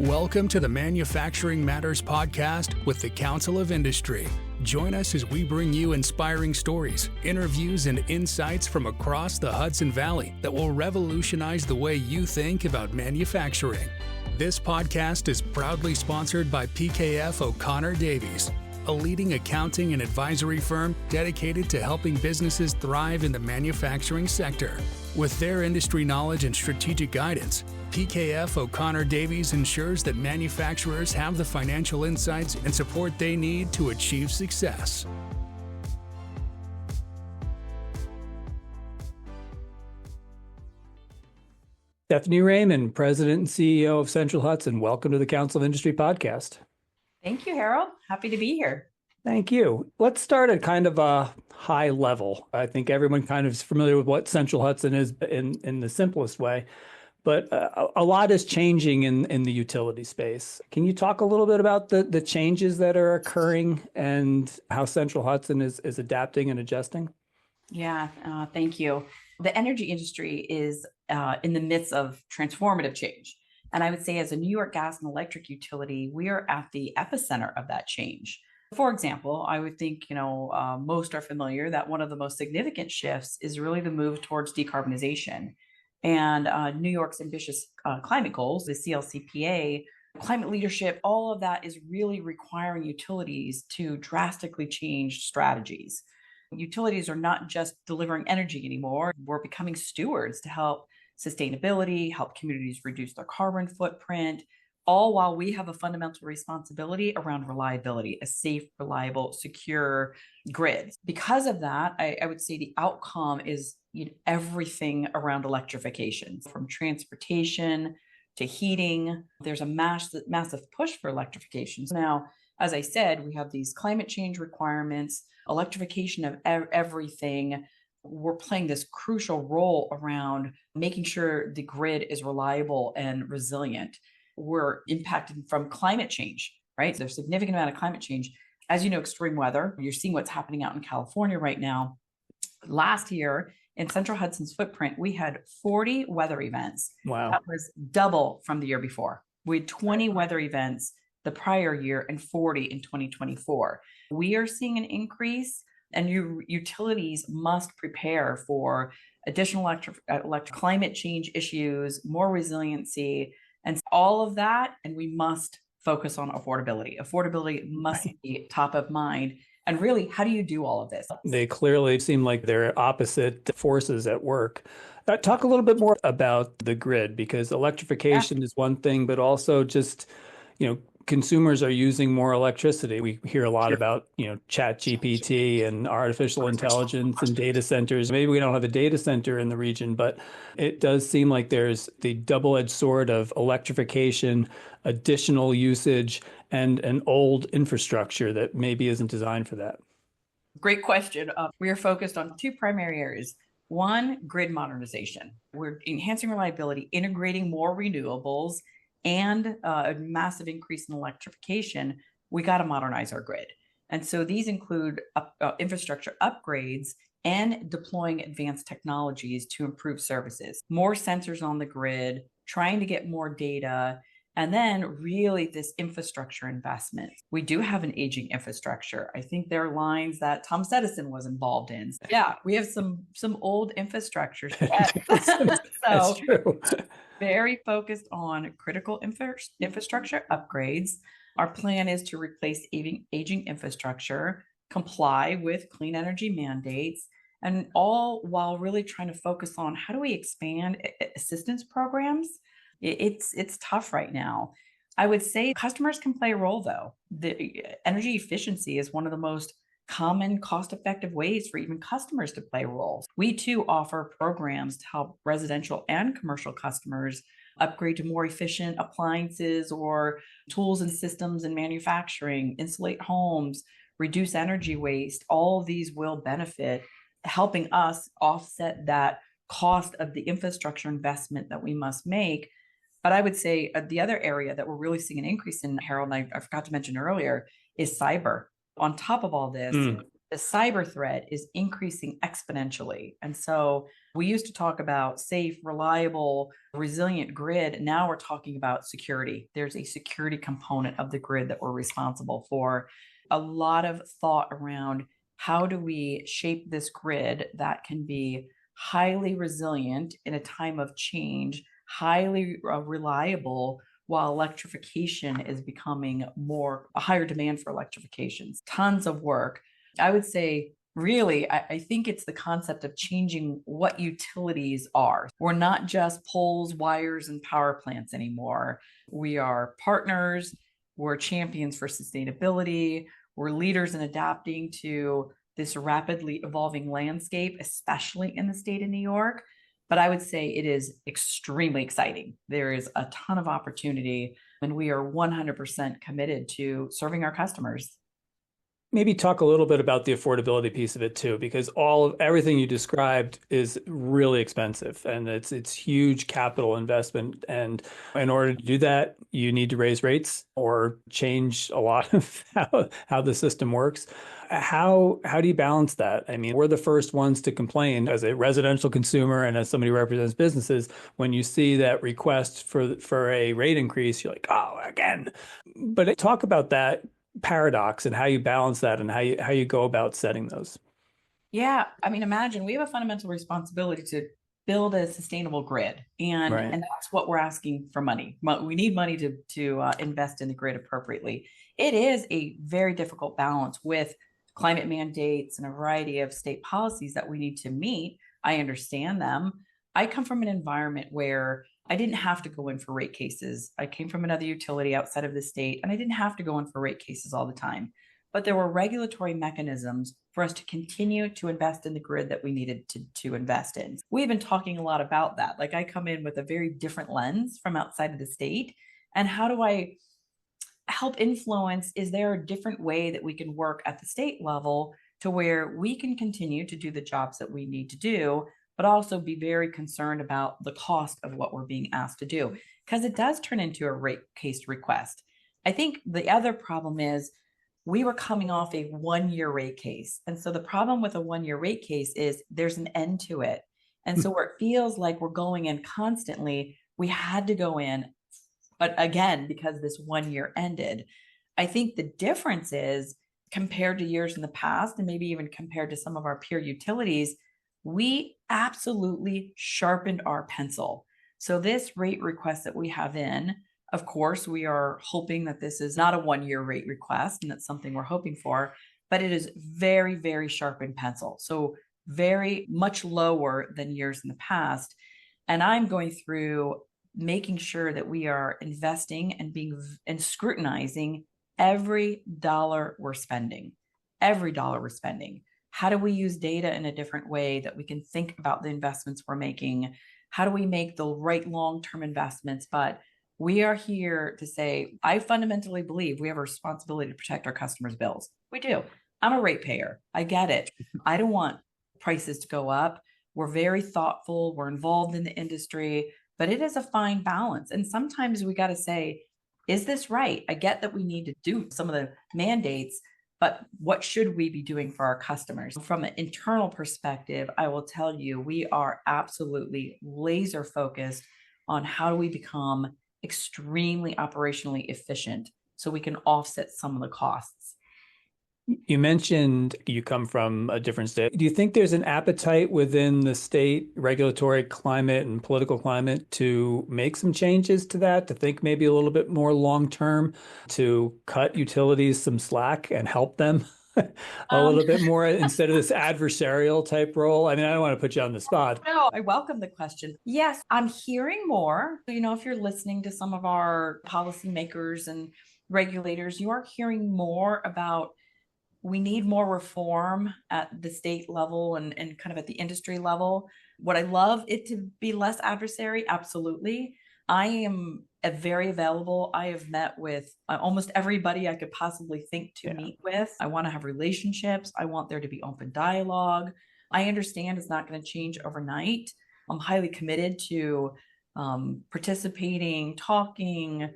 Welcome to the Manufacturing Matters podcast with the Council of Industry. Join us as we bring you inspiring stories, interviews, and insights from across the Hudson Valley that will revolutionize the way you think about manufacturing. This podcast is proudly sponsored by PKF O'Connor Davies, a leading accounting and advisory firm dedicated to helping businesses thrive in the manufacturing sector. With their industry knowledge and strategic guidance, PKF O'Connor Davies ensures that manufacturers have the financial insights and support they need to achieve success. Stephanie Raymond, President and CEO of Central Hudson. Welcome to the Council of Industry podcast. Thank you, Harold. Happy to be here. Thank you. Let's start at kind of a high level. I think everyone kind of is familiar with what Central Hudson is in the simplest way, but a lot is changing in the utility space. Can you talk a little bit about the changes that are occurring and how Central Hudson is adapting and adjusting? Yeah, thank you. The energy industry is in the midst of transformative change. And I would say as a New York gas and electric utility, we are at the epicenter of that change. For example, I would think, most are familiar that one of the most significant shifts is really the move towards decarbonization. And New York's ambitious climate goals, the CLCPA, climate leadership, all of that is really requiring utilities to drastically change strategies. Utilities are not just delivering energy anymore. We're becoming stewards to help sustainability, help communities reduce their carbon footprint, all while we have a fundamental responsibility around reliability, a safe, reliable, secure grid. Because of that, I would say the outcome is everything around electrification, from transportation to heating. There's a massive push for electrification. Now, as I said, we have these climate change requirements, electrification of everything. We're playing this crucial role around making sure the grid is reliable and resilient. We're impacted from climate change, right? There's a significant amount of climate change. As you know, extreme weather, you're seeing what's happening out in California right now. Last year in Central Hudson's footprint, we had 40 weather events. Wow. That was double from the year before. We had 20 weather events the prior year and 40 in 2024. We are seeing an increase, and utilities must prepare for additional electric climate change issues, more resiliency, and all of that. And we must focus on affordability. Affordability must be top of mind. And really, how do you do all of this? They clearly seem like they're opposite forces at work. Talk a little bit more about the grid, because electrification is one thing, but also just, consumers are using more electricity. We hear a lot about, Chat GPT and artificial intelligence and data centers. Maybe we don't have a data center in the region, but it does seem like there's the double-edged sword of electrification, additional usage, and an old infrastructure that maybe isn't designed for that. Great question. We are focused on two primary areas. One, grid modernization. We're enhancing reliability, integrating more renewables, and a massive increase in electrification. We got to modernize our grid. And so these include infrastructure upgrades and deploying advanced technologies to improve services, more sensors on the grid, trying to get more data, and then really this infrastructure investment. We do have an aging infrastructure. I think there are lines that Thomas Edison was involved in. So yeah, we have some old infrastructure. That's true. Very focused on critical infrastructure upgrades. Our plan is to replace aging infrastructure, comply with clean energy mandates, and all while really trying to focus on how do we expand assistance programs. It's tough right now. I would say customers can play a role, though. The energy efficiency is one of the most common, cost-effective ways for even customers to play roles. We too offer programs to help residential and commercial customers upgrade to more efficient appliances or tools and systems in manufacturing, insulate homes, reduce energy waste. All of these will benefit, helping us offset that cost of the infrastructure investment that we must make. But I would say the other area that we're really seeing an increase in, Harold, and I forgot to mention earlier, is cyber. On top of all this, the cyber threat is increasing exponentially. And so we used to talk about safe, reliable, resilient grid. Now we're talking about security. There's a security component of the grid that we're responsible for. A lot of thought around how do we shape this grid that can be highly resilient in a time of change, highly reliable, while electrification is becoming a higher demand for electrifications. Tons of work. I would say, really, I think it's the concept of changing what utilities are. We're not just poles, wires, and power plants anymore. We are partners. We're champions for sustainability. We're leaders in adapting to this rapidly evolving landscape, especially in the state of New York. But I would say it is extremely exciting. There is a ton of opportunity, and we are 100% committed to serving our customers. Maybe talk a little bit about the affordability piece of it too, because everything you described is really expensive and it's huge capital investment. And in order to do that, you need to raise rates or change a lot of how the system works. How do you balance that? I mean, we're the first ones to complain as a residential consumer and as somebody who represents businesses. When you see that request for a rate increase, you're like, oh, again. But talk about that paradox and how you balance that and how you go about setting those. Yeah. I mean, imagine we have a fundamental responsibility to build a sustainable grid. And, Right. and that's what we're asking for money. We need money to invest in the grid appropriately. It is a very difficult balance with climate mandates and a variety of state policies that we need to meet. I understand them. I come from an environment where I didn't have to go in for rate cases. I came from another utility outside of the state, and I didn't have to go in for rate cases all the time. But there were regulatory mechanisms for us to continue to invest in the grid that we needed to invest in. We've been talking a lot about that. Like, I come in with a very different lens from outside of the state. And how do I help influence? Is there a different way that we can work at the state level to where we can continue to do the jobs that we need to do, but also be very concerned about the cost of what we're being asked to do? Because it does turn into a rate case request. I think the other problem is we were coming off a 1-year rate case. And so the problem with a 1-year rate case is there's an end to it. And so where it feels like we're going in constantly, we had to go in, but again, because this 1 year ended. I think the difference is, compared to years in the past, and maybe even compared to some of our peer utilities, we absolutely sharpened our pencil. So this rate request that we have in, of course, we are hoping that this is not a 1-year rate request, and that's something we're hoping for, but it is very, very sharpened pencil. So very much lower than years in the past. And I'm going through making sure that we are investing and scrutinizing every dollar we're spending. How do we use data in a different way that we can think about the investments we're making? How do we make the right long-term investments? But we are here to say, I fundamentally believe we have a responsibility to protect our customers' bills. We do. I'm a ratepayer. I get it. I don't want prices to go up. We're very thoughtful. We're involved in the industry, but it is a fine balance. And sometimes we got to say, is this right? I get that we need to do some of the mandates, but what should we be doing for our customers? From an internal perspective, I will tell you, we are absolutely laser focused on how do we become extremely operationally efficient so we can offset some of the costs. You mentioned you come from a different state. Do you think there's an appetite within the state regulatory climate and political climate to make some changes to that, to think maybe a little bit more long-term, to cut utilities some slack and help them a little bit more instead of this adversarial type role? I mean, I don't want to put you on the spot. No, I welcome the question. Yes, I'm hearing more. If you're listening to some of our policymakers and regulators, you are hearing more about we need more reform at the state level and kind of at the industry level. Would I love it to be less adversary? Absolutely. I am very available. I have met with almost everybody I could possibly think to meet with. I want to have relationships. I want there to be open dialogue. I understand it's not going to change overnight. I'm highly committed to participating, talking,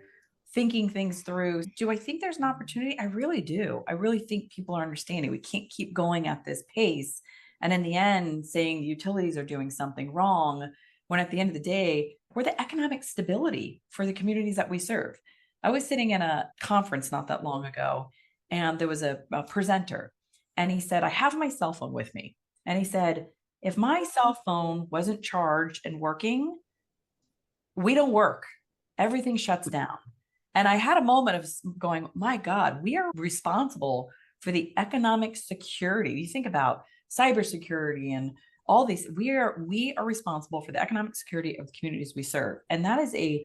thinking things through. Do I think there's an opportunity? I really do. I really think people are understanding. We can't keep going at this pace. And in the end, saying the utilities are doing something wrong, when at the end of the day, we're the economic stability for the communities that we serve. I was sitting in a conference not that long ago, and there was a presenter, and he said, I have my cell phone with me. And he said, if my cell phone wasn't charged and working, we don't work. Everything shuts down. And I had a moment of going, my God, we are responsible for the economic security. You think about cybersecurity and all these, we are responsible for the economic security of the communities we serve. And that is a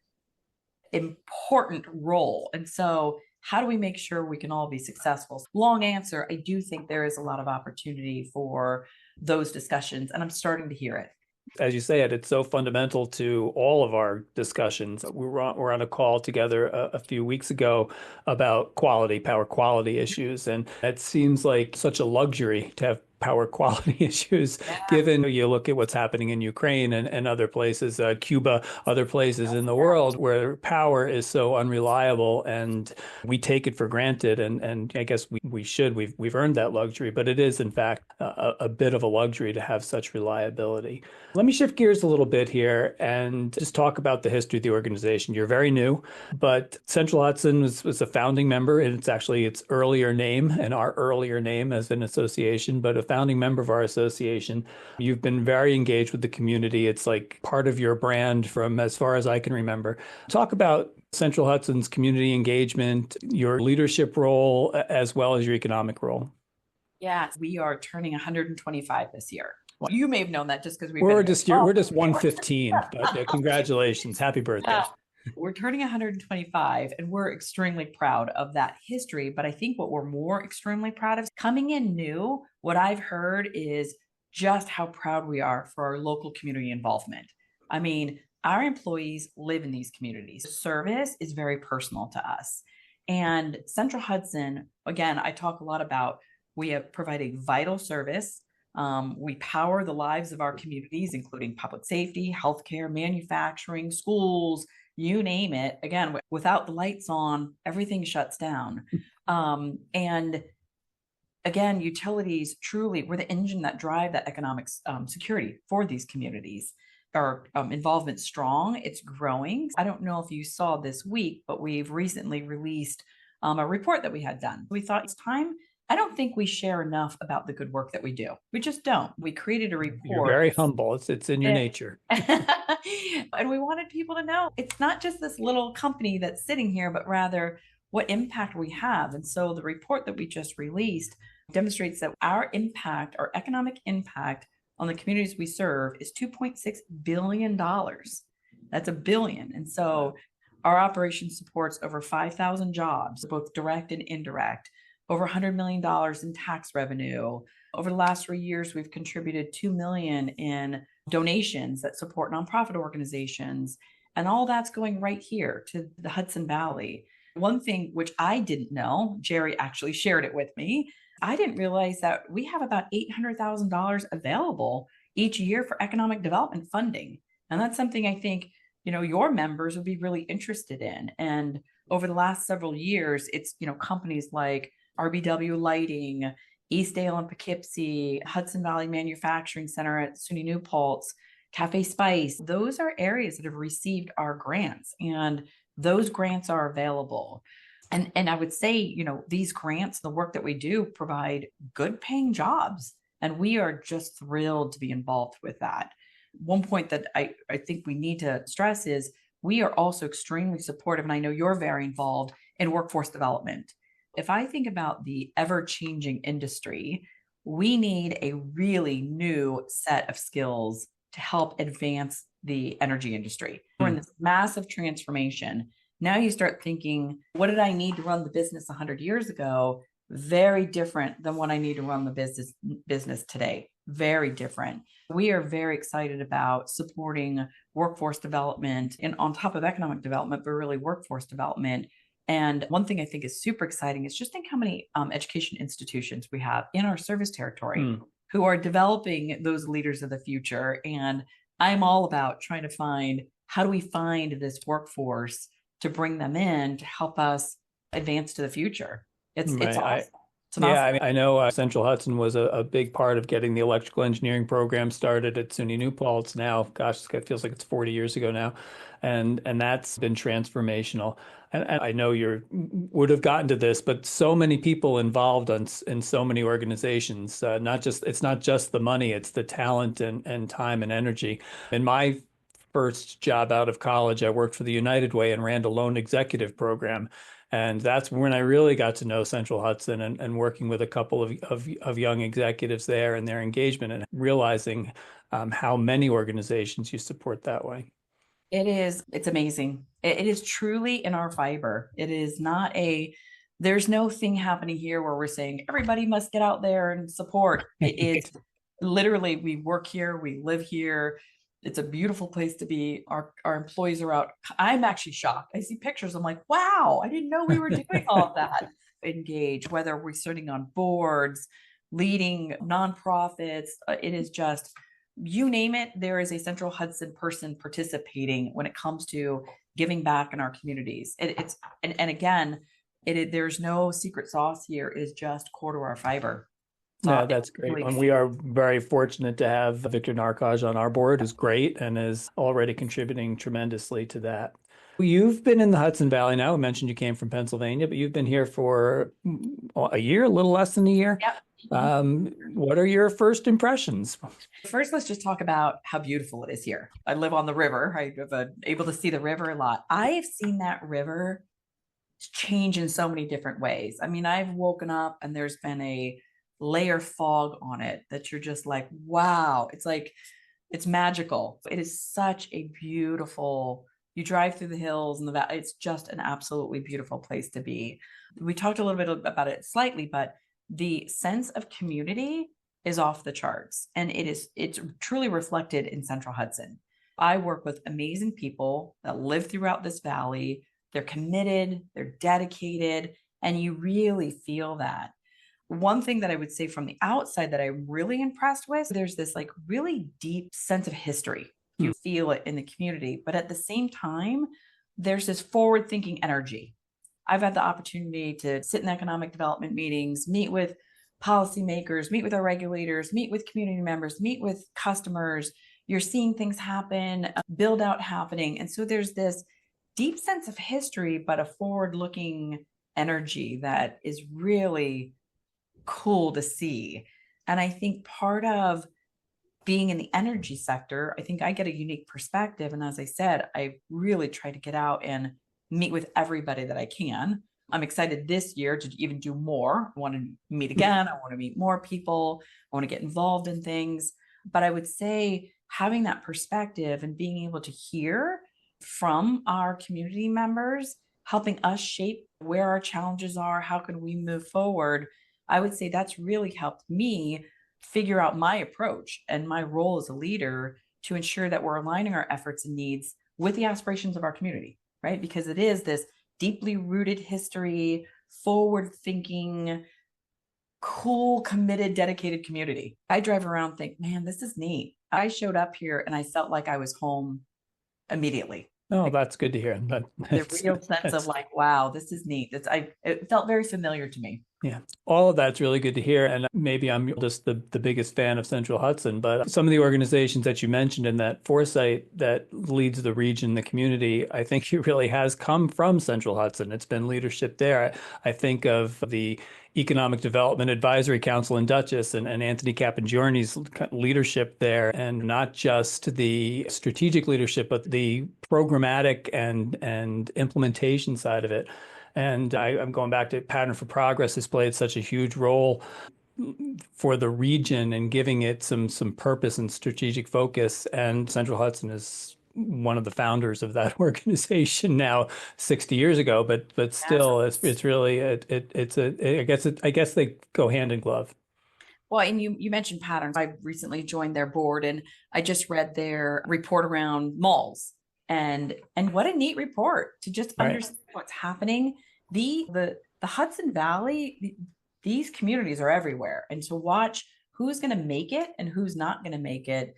important role. And so how do we make sure we can all be successful? Long answer, I do think there is a lot of opportunity for those discussions, and I'm starting to hear it. As you say it, it's so fundamental to all of our discussions. We were on a call together a few weeks ago about power quality issues. And it seems like such a luxury to have power quality issues, given you look at what's happening in Ukraine and other places, Cuba, other places in the world where power is so unreliable and we take it for granted. And I guess we've earned that luxury, but it is in fact a bit of a luxury to have such reliability. Let me shift gears a little bit here and just talk about the history of the organization. You're very new, but Central Hudson was a founding member, and it's actually its earlier name and our earlier name as an association, but a founding member of our association. You've been very engaged with the community. It's like part of your brand from as far as I can remember. Talk about Central Hudson's community engagement, your leadership role, as well as your economic role. Yes, we are turning 125 this year. Well, you may have known that just because we're just 115, but congratulations. Happy birthday. We're turning 125 and we're extremely proud of that history. But I think what we're more extremely proud of coming in new, what I've heard is just how proud we are for our local community involvement. I mean, our employees live in these communities. Service is very personal to us. And Central Hudson, again, I talk a lot about we have provided vital service. We power the lives of our communities, including public safety, healthcare, manufacturing, schools, you name it. Again, without the lights on, everything shuts down. And again, utilities truly, we're the engine that drive that economic security for these communities. Our involvement strong, it's growing. I don't know if you saw this week, but we've recently released a report that we had done. We thought it's time. I don't think we share enough about the good work that we do. We just don't. We created a report. You're very humble. It's in your nature. And we wanted people to know it's not just this little company that's sitting here, but rather what impact we have. And so the report that we just released demonstrates that our impact, our economic impact on the communities we serve is $2.6 billion. That's $1 billion. And so our operation supports over 5,000 jobs, both direct and indirect. Over $100 million in tax revenue. Over the last 3 years, we've contributed $2 million in donations that support nonprofit organizations. And all that's going right here to the Hudson Valley. One thing which I didn't know, Jerry actually shared it with me. I didn't realize that we have about $800,000 available each year for economic development funding. And that's something I think, your members would be really interested in. And over the last several years, it's, companies like RBW Lighting, Eastdale and Poughkeepsie, Hudson Valley Manufacturing Center at SUNY New Paltz, Cafe Spice. Those are areas that have received our grants, and those grants are available. And I would say, these grants, the work that we do, provide good paying jobs, and we are just thrilled to be involved with that. One point that I think we need to stress is we are also extremely supportive, and I know you're very involved in workforce development. If I think about the ever-changing industry, we need a really new set of skills to help advance the energy industry. We're in this massive transformation. Now you start thinking, what did I need to run the business 100 years ago? Very different than what I need to run the business today. Very different. We are very excited about supporting workforce development and on top of economic development, but really workforce development. And one thing I think is super exciting is just think how many education institutions we have in our service territory who are developing those leaders of the future. And I'm all about trying to find, how do we find this workforce to bring them in to help us advance to the future. It's Right. awesome. It's an Yeah, awesome. I mean, I know Central Hudson was a big part of getting the electrical engineering program started at SUNY New Paltz. Now, gosh, it feels like it's 40 years ago now, and that's been transformational. And I know you would have gotten to this, but so many people involved in so many organizations. It's not just the money; it's the talent and time and energy. In my first job out of college, I worked for the United Way and ran the loan executive program. And that's when I really got to know Central Hudson and working with a couple of young executives there and their engagement and realizing how many organizations you support that way. It's amazing. It is truly in our fiber. It is not there's no thing happening here where we're saying everybody must get out there and support. It is literally, we work here, we live here. It's a beautiful place to be. Our employees are out. I'm actually shocked. I see pictures. I'm like, wow, I didn't know we were doing all of that. Engage, whether we're sitting on boards, leading nonprofits. It is just, you name it, there is a Central Hudson person participating when it comes to giving back in our communities. And again, there's no secret sauce here. It is just core to our fiber. Yeah, that's great. Really, And we are very fortunate to have Victor Narkaj on our board, who's great and is already contributing tremendously to that. You've been in the Hudson Valley now. I mentioned you came from Pennsylvania, but you've been here for a year, a little less than a year. Yep. What are your first impressions? First, let's just talk about how beautiful it is here. I live on the river. I'm able to see the river a lot. I have seen that river change in so many different ways. I mean, I've woken up and there's been a layer fog on it that you're just like, wow, it's magical. It is such a beautiful, you drive through the hills and the valley. It's just an absolutely beautiful place to be. We talked a little bit about it slightly, but the sense of community is off the charts, and it's truly reflected in Central Hudson. I work with amazing people that live throughout this valley. They're committed, they're dedicated, and you really feel that. One thing that I would say from the outside that I'm really impressed with, there's this like really deep sense of history. You feel it in the community, but at the same time, there's this forward thinking energy. I've had the opportunity to sit in economic development meetings, meet with policymakers, meet with our regulators, meet with community members, meet with customers. You're seeing things happen, build out happening. And so there's this deep sense of history, but a forward looking energy that is really cool to see. And I think part of being in the energy sector, I think I get a unique perspective. And as I said, I really try to get out and meet with everybody that I can. I'm excited this year to even do more. I want to meet again. I want to meet more people. I want to get involved in things. But I would say having that perspective and being able to hear from our community members, helping us shape where our challenges are, how can we move forward, I would say that's really helped me figure out my approach and my role as a leader to ensure that we're aligning our efforts and needs with the aspirations of our community, right? Because it is this deeply rooted history, forward thinking, cool, committed, dedicated community. I drive around and think, man, this is neat. I showed up here and I felt like I was home immediately. Oh, that's good to hear. The real sense of like, wow, this is neat. It felt very familiar to me. Yeah, all of that's really good to hear. And maybe I'm just the biggest fan of Central Hudson, but some of the organizations that you mentioned and that foresight that leads the region, the community, I think it really has come from Central Hudson. It's been leadership there. I think of the Economic Development Advisory Council in Dutchess and Anthony Capigiorni's leadership there, and not just the strategic leadership, but the programmatic and implementation side of it. And I'm going back to Pattern for Progress has played such a huge role for the region and giving it some purpose and strategic focus. And Central Hudson is one of the founders of that organization now 60 years ago, but still it's really I guess they go hand in glove. Well, and you mentioned Patterns. I recently joined their board and I just read their report around malls. And what a neat report to just understand what's happening. The Hudson Valley, these communities are everywhere. And to watch who's going to make it and who's not going to make it,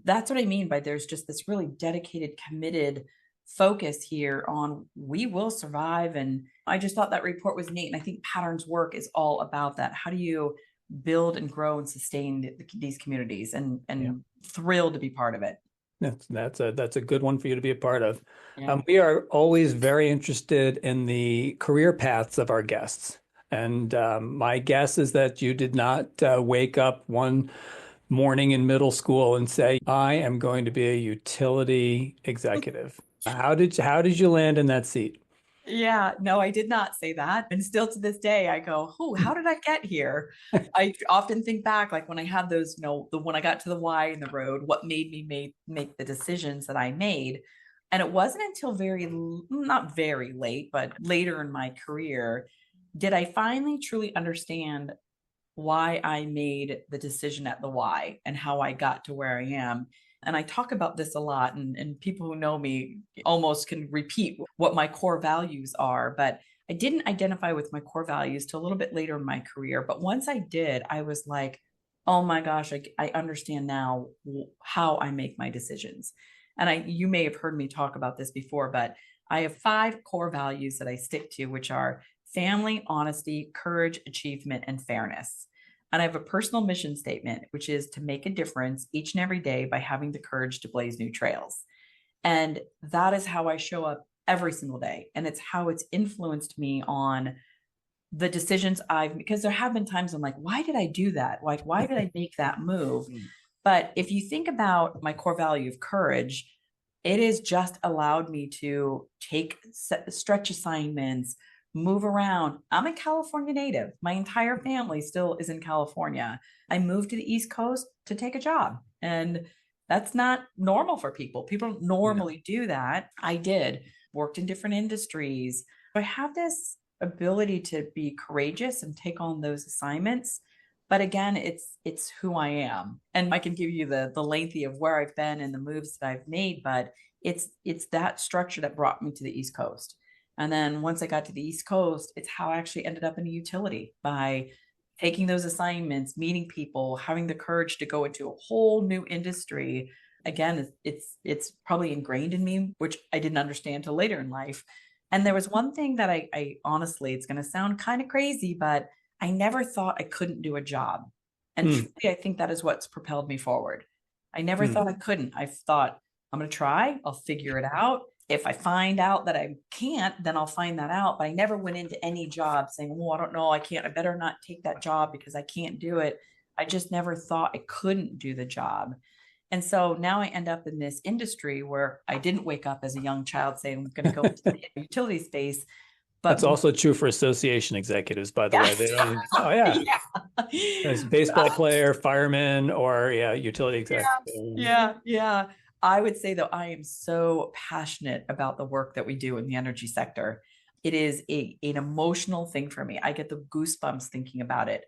that's what I mean by there's just this really dedicated, committed focus here on we will survive. And I just thought that report was neat. And I think Patterns work is all about that. How do you build and grow and sustain these communities? And thrilled to be part of it. That's a good one for you to be a part of. Yeah. We are always very interested in the career paths of our guests. And my guess is that you did not wake up one morning in middle school and say, I am going to be a utility executive. How did you land in that seat? Yeah, no, I did not say that. And still to this day, I go, oh, how did I get here? I often think back, like when I had those, when I got to the why in the road, what made me make the decisions that I made. And it wasn't until not very late, but later in my career, did I finally truly understand why I made the decision at the why and how I got to where I am. And I talk about this a lot, and people who know me almost can repeat what my core values are. But I didn't identify with my core values till a little bit later in my career. But once I did, I was like, oh my gosh, I understand now how I make my decisions. And you may have heard me talk about this before, but I have 5 core values that I stick to, which are family, honesty, courage, achievement, and fairness. And I have a personal mission statement, which is to make a difference each and every day by having the courage to blaze new trails. And that is how I show up every single day. And it's how it's influenced me on the decisions because there have been times I'm like, why did I do that? Like, why did I make that move? But if you think about my core value of courage, it has just allowed me to take stretch assignments, move around. I'm a California native. My entire family still is in California. I moved to the East Coast to take a job. And that's not normal for people. People don't normally do that. I did. Worked in different industries. I have this ability to be courageous and take on those assignments. But again, it's who I am. And I can give you the lengthy of where I've been and the moves that I've made, but it's that structure that brought me to the East Coast. And then once I got to the East Coast, it's how I actually ended up in a utility by taking those assignments, meeting people, having the courage to go into a whole new industry. Again, it's probably ingrained in me, which I didn't understand till later in life. And there was one thing that I honestly, it's going to sound kind of crazy, but I never thought I couldn't do a job. And truly, I think that is what's propelled me forward. I never thought I couldn't. I thought, I'm going to try, I'll figure it out. If I find out that I can't, then I'll find that out. But I never went into any job saying, oh, I don't know, I can't, I better not take that job because I can't do it. I just never thought I couldn't do the job. And so now I end up in this industry where I didn't wake up as a young child saying, I'm going to go into the utility space. But that's also true for association executives, by the way. They don't, As baseball player, fireman, or utility executive. Yeah. I would say though, I am so passionate about the work that we do in the energy sector. It is an emotional thing for me. I get the goosebumps thinking about it.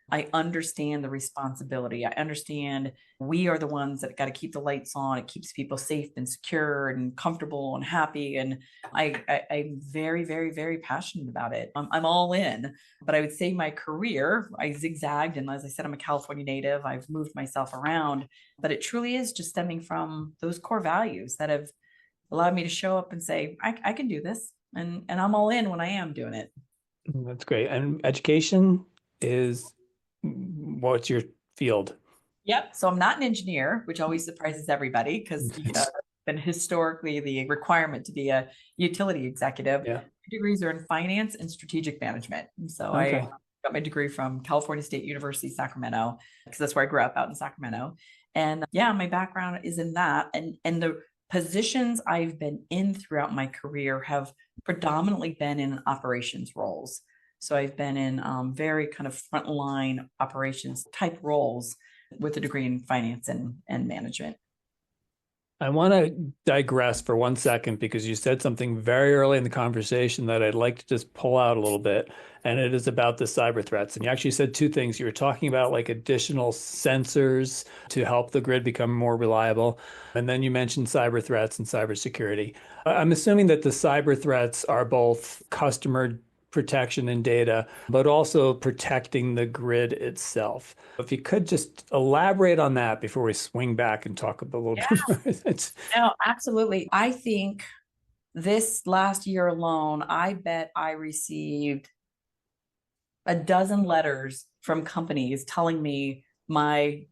I understand the responsibility. I understand we are the ones that got to keep the lights on. It keeps people safe and secure and comfortable and happy. And I'm very, very, very passionate about it. I'm all in. But I would say my career, I zigzagged. And as I said, I'm a California native. I've moved myself around. But it truly is just stemming from those core values that have allowed me to show up and say, I can do this. And I'm all in when I am doing it. That's great. And education is... what's your field? Yep. So I'm not an engineer, which always surprises everybody because it's been historically the requirement to be a utility executive. Yeah. Degrees are in finance and strategic management. And so I got my degree from California State University, Sacramento, because that's where I grew up, out in Sacramento. And my background is in that. And the positions I've been in throughout my career have predominantly been in operations roles. So I've been in very kind of frontline operations type roles with a degree in finance and management. I want to digress for 1 second because you said something very early in the conversation that I'd like to just pull out a little bit. And it is about the cyber threats. And you actually said 2 things. You were talking about like additional sensors to help the grid become more reliable. And then you mentioned cyber threats and cybersecurity. I'm assuming that the cyber threats are both customer protection and data, but also protecting the grid itself. If you could just elaborate on that before we swing back and talk a little bit more. No, absolutely. I think this last year alone, I bet I received a dozen letters from companies telling me my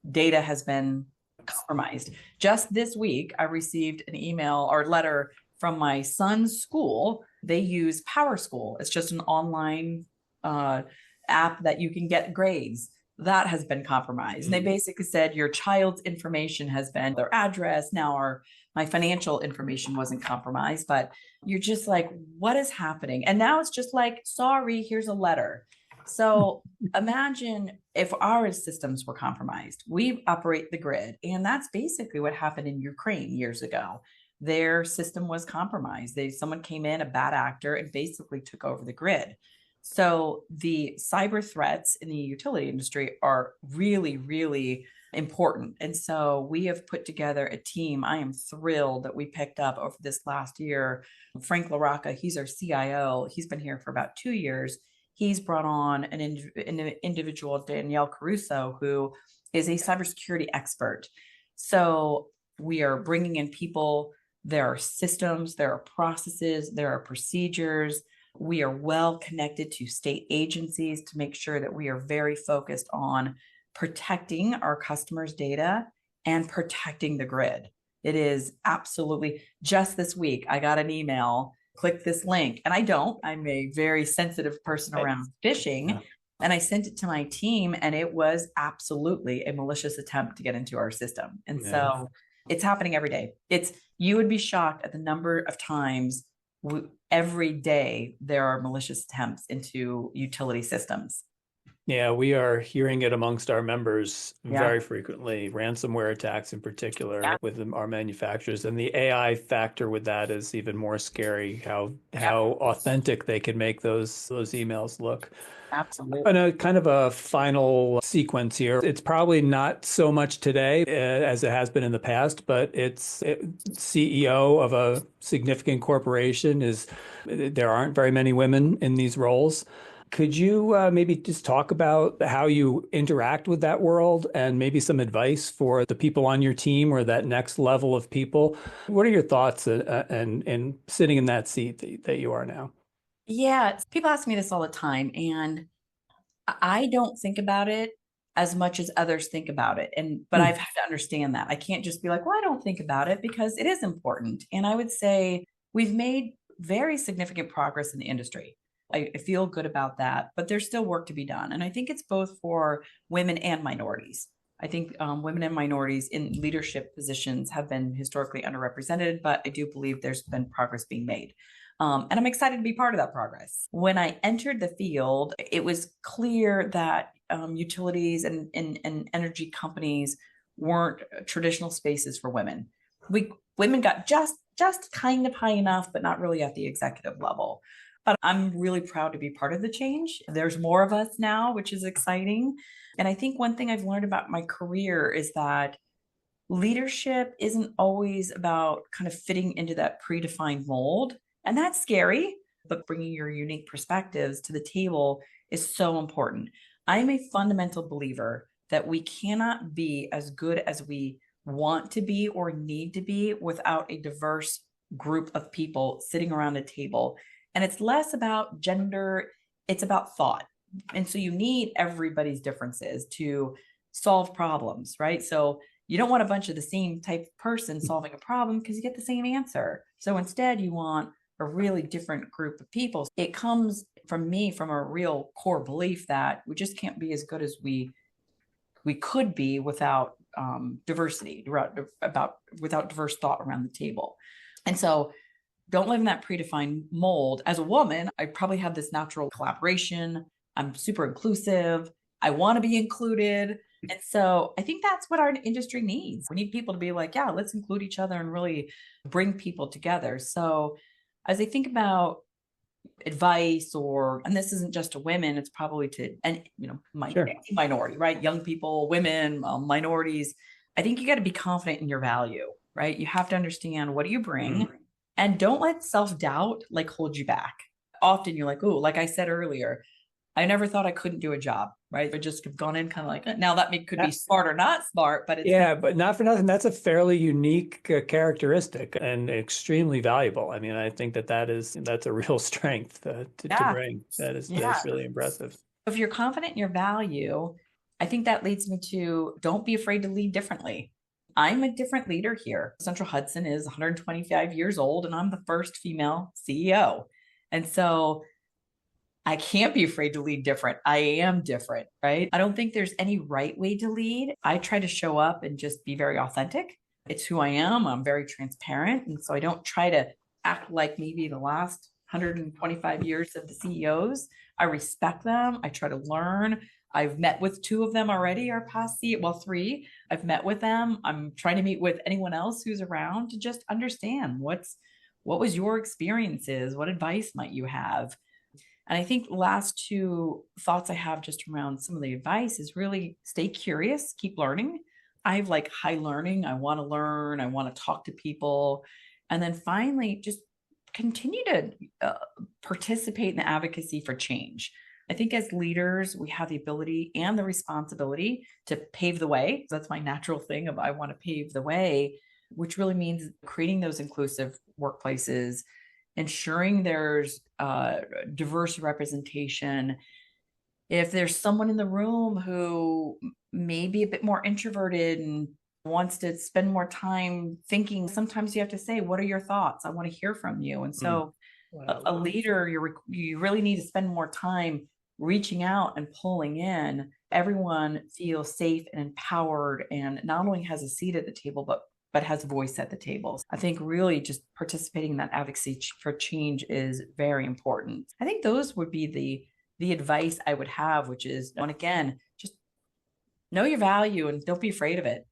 data has been compromised. Just this week, I received an email or letter from my son's school. They use PowerSchool. It's just an online app that you can get grades. That has been compromised. And they basically said your child's information has been their address. Now my financial information wasn't compromised, but you're just like, what is happening? And now it's just like, sorry, here's a letter. So imagine if our systems were compromised. We operate the grid, and that's basically what happened in Ukraine years ago. Their system was compromised. Someone came in, a bad actor, and basically took over the grid. So the cyber threats in the utility industry are really, really important. And so we have put together a team. I am thrilled that we picked up over this last year. Frank LaRocca, he's our CIO. He's been here for about 2 years. He's brought on an individual, Danielle Caruso, who is a cybersecurity expert. So we are bringing in people. There are systems, there are processes, there are procedures. We are well connected to state agencies to make sure that we are very focused on protecting our customers' data and protecting the grid. It is absolutely, just this week, I got an email, click this link. And I'm a very sensitive person around phishing. Yeah. And I sent it to my team, and it was absolutely a malicious attempt to get into our system. And so it's happening every day. You would be shocked at the number of times every day there are malicious attempts into utility systems. Yeah, we are hearing it amongst our members very frequently, ransomware attacks in particular with our manufacturers. And the AI factor with that is even more scary, how authentic they can make those emails look. Absolutely. And a kind of a final sequence here. It's probably not so much today as it has been in the past, but CEO of a significant corporation there aren't very many women in these roles. Could you maybe just talk about how you interact with that world and maybe some advice for the people on your team or that next level of people? What are your thoughts and sitting in that seat that you are now? Yeah, people ask me this all the time, and I don't think about it as much as others think about it. But I've had to understand that. I can't just be like, well, I don't think about it, because it is important. And I would say we've made very significant progress in the industry. I feel good about that, but there's still work to be done. And I think it's both for women and minorities. I think women and minorities in leadership positions have been historically underrepresented, but I do believe there's been progress being made. And I'm excited to be part of that progress. When I entered the field, it was clear that utilities and energy companies weren't traditional spaces for women. Women got just kind of high enough, but not really at the executive level. But I'm really proud to be part of the change. There's more of us now, which is exciting. And I think one thing I've learned about my career is that leadership isn't always about kind of fitting into that predefined mold. And that's scary, but bringing your unique perspectives to the table is so important. I'm a fundamental believer that we cannot be as good as we want to be or need to be without a diverse group of people sitting around a table. And it's less about gender, it's about thought. And so you need everybody's differences to solve problems, right? So you don't want a bunch of the same type of person solving a problem because you get the same answer. So instead, you want a really different group of people. It comes from a real core belief that we just can't be as good as we could be without diversity, without diverse thought around the table. And so don't live in that predefined mold. As a woman, I probably have this natural collaboration. I'm super inclusive. I want to be included. And so I think that's what our industry needs. We need people to be like, yeah, let's include each other and really bring people together. So as I think about advice, and this isn't just to women, it's probably to, minority, right? Young people, women, minorities. I think you got to be confident in your value, right? You have to understand, what do you bring? And don't let self-doubt hold you back. Often you're like, oh, like I said earlier, I never thought I couldn't do a job, right? I just have gone in kind of like, now that could be smart or not smart, but it's but not for nothing. That's a fairly unique characteristic and extremely valuable. I mean, I think that's a real strength to bring. That's really impressive. If you're confident in your value, I think that leads me to don't be afraid to lead differently. I'm a different leader here. Central Hudson is 125 years old, and I'm the first female CEO. And so I can't be afraid to lead different. I am different, right? I don't think there's any right way to lead. I try to show up and just be very authentic. It's who I am. I'm very transparent. And so I don't try to act like maybe the last 125 years of the CEOs. I respect them. I try to learn. I've met with 2 of them already, our past CEO, well, 3. I've met with them. I'm trying to meet with anyone else who's around to just understand what was your experiences? What advice might you have? And I think the last 2 thoughts I have just around some of the advice is really stay curious, keep learning. I have like high learning. I want to learn. I want to talk to people. And then finally, just continue to participate in the advocacy for change. I think as leaders, we have the ability and the responsibility to pave the way. That's my natural thing of I want to pave the way, which really means creating those inclusive workplaces, ensuring there's diverse representation. If there's someone in the room who may be a bit more introverted and wants to spend more time thinking, sometimes you have to say, what are your thoughts? I want to hear from you. And so a leader, you really need to spend more time reaching out and pulling in. Everyone feels safe and empowered and not only has a seat at the table, but has a voice at the table. I think really just participating in that advocacy for change is very important. I think those would be the advice I would have, which is, and again, just know your value and don't be afraid of it.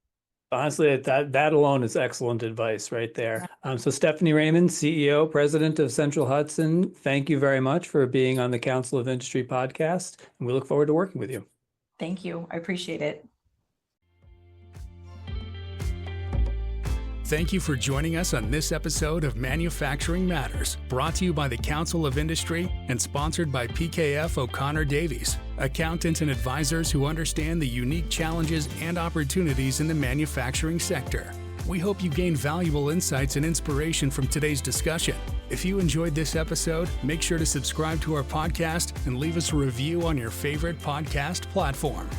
Honestly, that alone is excellent advice right there. So Stephanie Raymond, CEO, President of Central Hudson, thank you very much for being on the Council of Industry podcast, and we look forward to working with you. Thank you. I appreciate it. Thank you for joining us on this episode of Manufacturing Matters, brought to you by the Council of Industry and sponsored by PKF O'Connor Davies, accountants and advisors who understand the unique challenges and opportunities in the manufacturing sector. We hope you gained valuable insights and inspiration from today's discussion. If you enjoyed this episode, make sure to subscribe to our podcast and leave us a review on your favorite podcast platform.